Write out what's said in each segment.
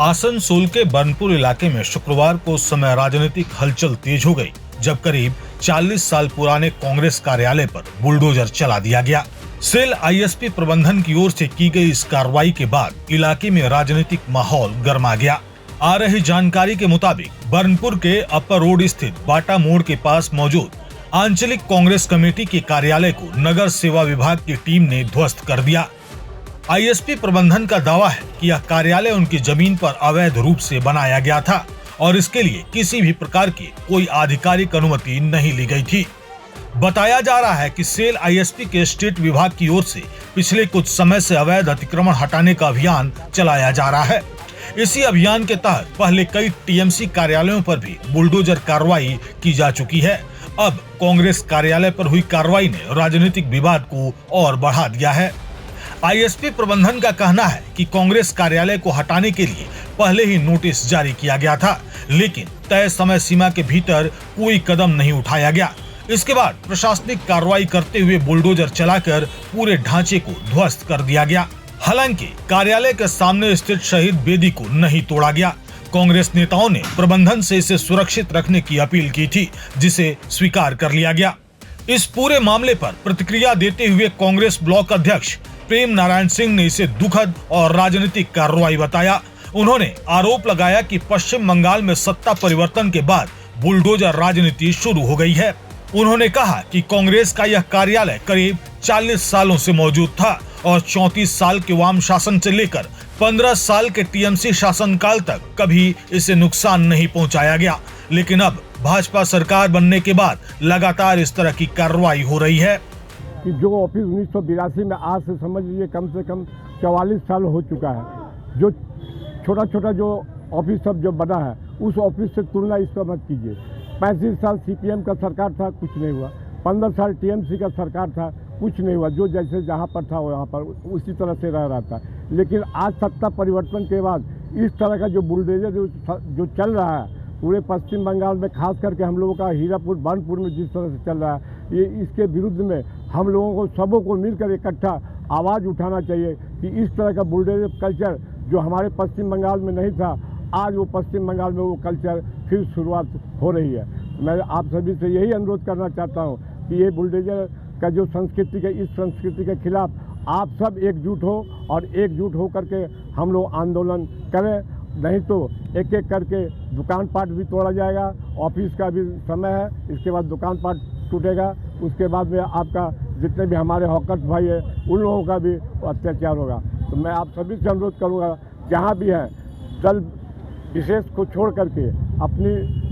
आसनसोल के बर्नपुर इलाके में शुक्रवार को उस समय राजनीतिक हलचल तेज हो गई जब करीब 40 साल पुराने कांग्रेस कार्यालय पर बुलडोजर चला दिया गया। सेल आईएसपी प्रबंधन की ओर से की गई इस कार्रवाई के बाद इलाके में राजनीतिक माहौल गर्मा गया। आ रही जानकारी के मुताबिक बर्नपुर के अपर रोड स्थित बाटा मोड़ के पास मौजूद आंचलिक कांग्रेस कमेटी के कार्यालय को नगर सेवा विभाग की टीम ने ध्वस्त कर दिया। आईएसपी प्रबंधन का दावा है कि यह कार्यालय उनकी जमीन पर अवैध रूप से बनाया गया था और इसके लिए किसी भी प्रकार की कोई आधिकारिक अनुमति नहीं ली गई थी। बताया जा रहा है कि सेल आईएसपी के स्टेट विभाग की ओर से पिछले कुछ समय से अवैध अतिक्रमण हटाने का अभियान चलाया जा रहा है। इसी अभियान के तहत पहले कई टीएमसी कार्यालयों पर भी बुलडोजर कार्रवाई की जा चुकी है। अब कांग्रेस कार्यालय पर हुई कार्रवाई ने राजनीतिक विवाद को और बढ़ा दिया है। आईएसपी प्रबंधन का कहना है कि कांग्रेस कार्यालय को हटाने के लिए पहले ही नोटिस जारी किया गया था, लेकिन तय समय सीमा के भीतर कोई कदम नहीं उठाया गया। इसके बाद प्रशासनिक कार्रवाई करते हुए बुलडोजर चलाकर पूरे ढांचे को ध्वस्त कर दिया गया। हालांकि कार्यालय के सामने स्थित शहीद बेदी को नहीं तोड़ा गया। कांग्रेस नेताओं ने प्रबंधन से इसे सुरक्षित रखने की अपील की थी, जिसे स्वीकार कर लिया गया। इस पूरे मामले पर प्रतिक्रिया देते हुए कांग्रेस ब्लॉक अध्यक्ष प्रेम नारायण सिंह ने इसे दुखद और राजनीतिक कार्रवाई बताया। उन्होंने आरोप लगाया कि पश्चिम बंगाल में सत्ता परिवर्तन के बाद बुलडोजर राजनीति शुरू हो गई है। उन्होंने कहा कि कांग्रेस का यह कार्यालय करीब 40 सालों से मौजूद था और 34 साल के वाम शासन से लेकर 15 साल के टीएमसी शासनकाल तक कभी इसे नुकसान नहीं पहुंचाया गया, लेकिन अब भाजपा सरकार बनने के बाद लगातार इस तरह की कार्रवाई हो रही है। कि जो ऑफिस 1982 में आज से समझ लीजिए कम से कम 44 साल हो चुका है, जो छोटा छोटा जो ऑफिस सब जो बना है उस ऑफिस से तुलना इसका मत कीजिए। 35 साल सीपीएम का सरकार था, कुछ नहीं हुआ। 15 साल टीएमसी का सरकार था, कुछ नहीं हुआ। जो जैसे जहाँ पर था वहाँ पर उसी तरह से रह रहा था। लेकिन आज सत्ता परिवर्तन के बाद इस तरह का जो बुलडोजर जो चल रहा है पूरे पश्चिम बंगाल में, खास करके हम लोगों का हीरापुर बर्नपुर में जिस तरह से चल रहा है, ये इसके विरुद्ध में हम लोगों को सबों को मिलकर इकट्ठा आवाज़ उठाना चाहिए कि इस तरह का बुलडोजर कल्चर जो हमारे पश्चिम बंगाल में नहीं था, आज वो पश्चिम बंगाल में वो कल्चर फिर शुरुआत हो रही है। मैं आप सभी से यही अनुरोध करना चाहता हूँ कि ये बुलडोजर का जो संस्कृति है, इस संस्कृति के खिलाफ आप सब एकजुट हो और एकजुट हो करके हम लोग आंदोलन करें। नहीं तो एक एक करके दुकान पाट भी तोड़ा जाएगा। ऑफिस का भी समय है, इसके बाद दुकान पाट टूटेगा, उसके बाद में आपका जितने भी हमारे हॉकर्स भाई है उन लोगों का भी अत्याचार होगा। तो मैं आप सभी से अनुरोध करूँगा, जहाँ भी है दल विशेष को छोड़ करके अपनी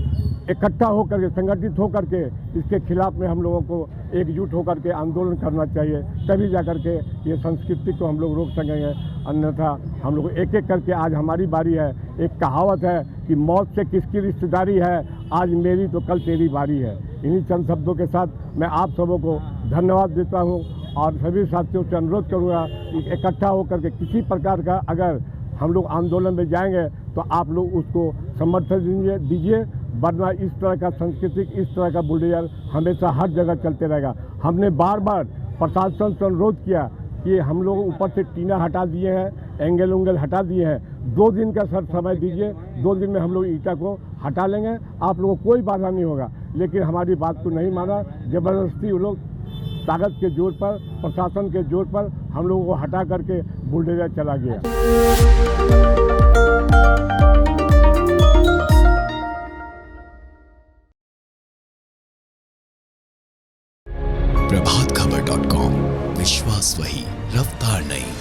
इकट्ठा होकर के, संगठित होकर के इसके खिलाफ में हम लोगों को एकजुट होकर के आंदोलन करना चाहिए। तभी जाकर के ये संस्कृति को हम लोग रोक सकेंगे, अन्यथा हम लोग एक एक करके आज हमारी बारी है। एक कहावत है कि मौत से किसकी रिश्तेदारी है, आज मेरी तो कल तेरी बारी है। इन्हीं चंद शब्दों के साथ मैं आप सबों को धन्यवाद देता हूँ और सभी साथियों से अनुरोध करूँगा कि इकट्ठा होकर के किसी प्रकार का अगर हम लोग आंदोलन में जाएंगे तो आप लोग उसको समर्थन दीजिए, वरना इस तरह का सांस्कृतिक, इस तरह का बुलडोजर हमेशा हर जगह चलते रहेगा। हमने बार बार प्रशासन से अनुरोध किया कि हम लोग ऊपर से टीना हटा दिए हैं, एंगल उंगल हटा दिए हैं, 2 दिन का सर समय दीजिए, 2 दिन में हम लोग ईटा को हटा लेंगे, आप लोगों को कोई बाधा नहीं होगा। लेकिन हमारी बात को नहीं माना, ज़बरदस्ती वो लोग ताकत के जोर पर, प्रशासन के जोर पर हम लोगों को हटा करके बुलडोजर चला गया। प्रभातखबर.com, विश्वास वही, रफ्तार नहीं।